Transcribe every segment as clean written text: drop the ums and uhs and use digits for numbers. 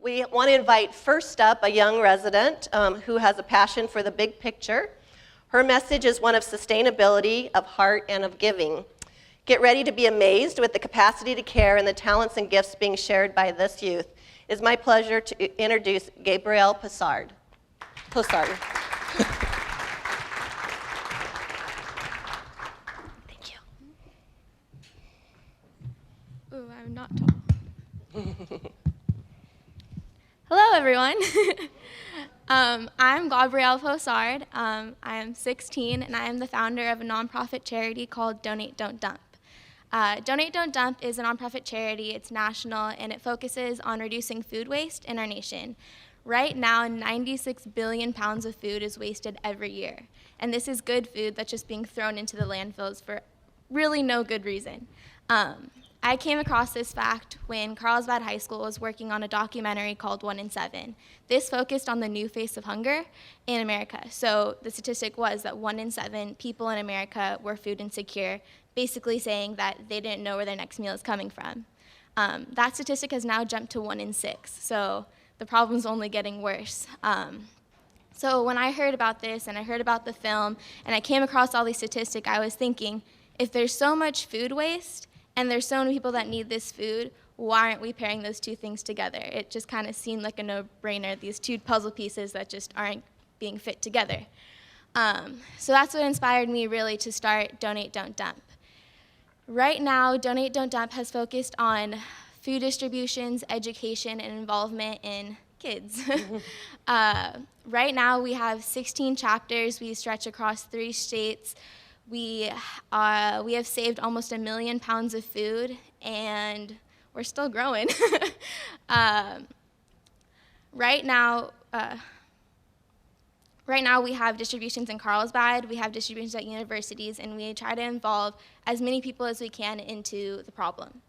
We want to invite first up a young resident who has a passion for the big picture. Her message is one of sustainability, of heart, and of giving. Get ready to be amazed with the capacity to care and the talents and gifts being shared by this youth. It is my pleasure to introduce Gabrielle Possard. Thank you. Ooh, I'm not tall. Hello, everyone. I'm Gabrielle Possard. I am 16, and I am the founder of a nonprofit charity called Donate Don't Dump. Donate Don't Dump is a nonprofit charity. It's national, and it focuses on reducing food waste in our nation. Right now, 96 billion pounds of food is wasted every year, and this is good food that's just being thrown into the landfills for really no good reason. I came across this fact when Carlsbad High School was working on a documentary called 1 in 7. This focused on the new face of hunger in America. So the statistic was that 1 in 7 people in America were food insecure, basically saying that they didn't know where their next meal is coming from. That statistic has now jumped to 1 in 6, so the problem's only getting worse. So when I heard about this and I heard about the film and I came across all these statistics, I was thinking, if there's so much food waste and there's so many people that need this food, why aren't we pairing those two things together? It just kind of seemed like a no-brainer, these two puzzle pieces that just aren't being fit together. So that's what inspired me really to start Donate Don't Dump. Right now, Donate Don't Dump has focused on food distributions, education, and involvement in kids. Right now, we have 16 chapters. We stretch across 3 states. We have saved almost 1 million pounds of food, and we're still growing. Right now, we have distributions in Carlsbad, we have distributions at universities, and we try to involve as many people as we can into the problem.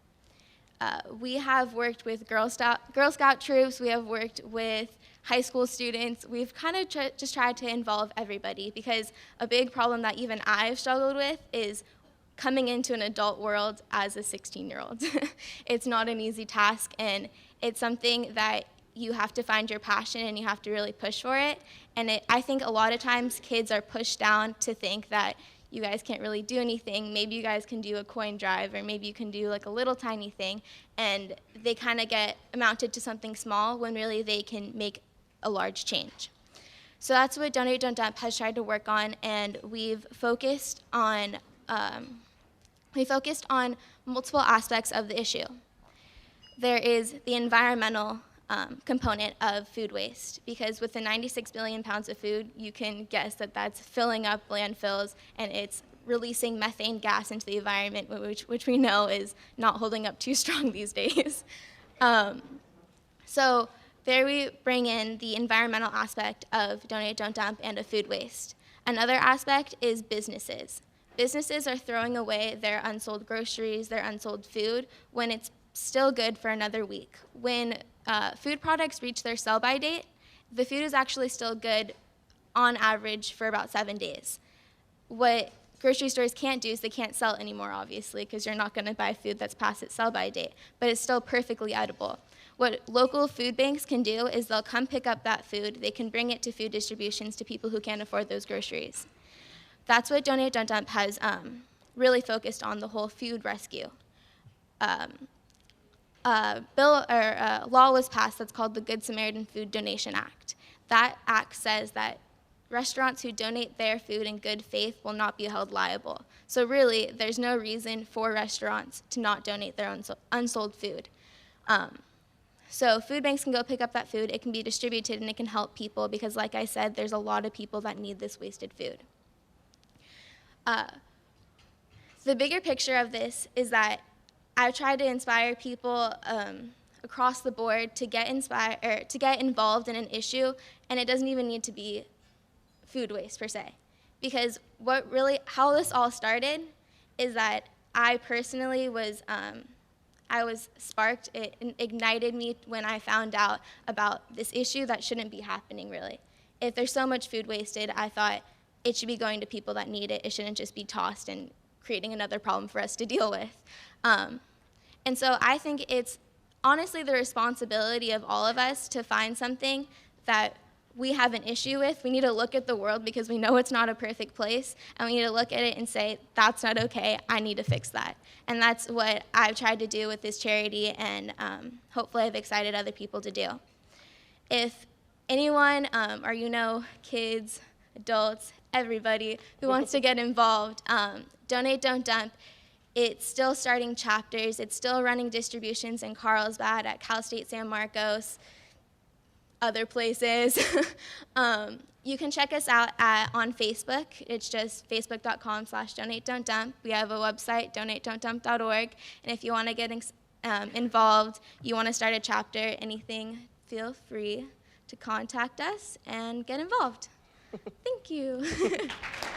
We have worked with Girl Scout troops, we have worked with high school students. We've kind of just tried to involve everybody, because a big problem that even I've struggled with is coming into an adult world as a 16-year-old. It's not an easy task, and it's something that you have to find your passion and you have to really push for it. And I think a lot of times kids are pushed down to think that you guys can't really do anything. Maybe you guys can do a coin drive, or maybe you can do like a little tiny thing, and they kind of get amounted to something small when really they can make a large change. So that's what Donate Don't Dump has tried to work on, and we've focused on multiple aspects of the issue. There is the environmental component of food waste, because with the 96 billion pounds of food, you can guess that that's filling up landfills and it's releasing methane gas into the environment, which we know is not holding up too strong these days. So there we bring in the environmental aspect of Donate Don't Dump and of food waste. Another aspect is businesses. Businesses are throwing away their unsold groceries, their unsold food, when it's still good for another week. When food products reach their sell-by date, the food is actually still good on average for about 7 days. What grocery stores can't do is they can't sell it anymore, obviously, because you're not going to buy food that's past its sell-by date, but it's still perfectly edible. What local food banks can do is they'll come pick up that food, they can bring it to food distributions to people who can't afford those groceries. That's what Donate Don't Dump has really focused on, the whole food rescue. Law was passed that's called the Good Samaritan Food Donation Act. That act says that restaurants who donate their food in good faith will not be held liable. So really, there's no reason for restaurants to not donate their unsold food. So food banks can go pick up that food, it can be distributed, and it can help people, because like I said, there's a lot of people that need this wasted food. The bigger picture of this is that I've tried to inspire people across the board to get involved in an issue, and it doesn't even need to be food waste per se. Because how this all started is that I personally was sparked. It ignited me when I found out about this issue that shouldn't be happening, really. If there's so much food wasted, I thought it should be going to people that need it. It shouldn't just be tossed and creating another problem for us to deal with. And so I think it's honestly the responsibility of all of us to find something that we have an issue with. We need to look at the world because we know it's not a perfect place, and we need to look at it and say, that's not okay, I need to fix that. And that's what I've tried to do with this charity, and hopefully I've excited other people to do. If anyone, or you know, kids, adults, everybody who wants to get involved, Donate Don't Dump. It's still starting chapters. It's still running distributions in Carlsbad, at Cal State San Marcos, other places. You can check us out on Facebook. It's just facebook.com/donatedon'tdump. We have a website, donatedon'tdump.org. And if you want to get involved, you want to start a chapter, anything, feel free to contact us and get involved. Thank you.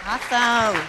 Awesome.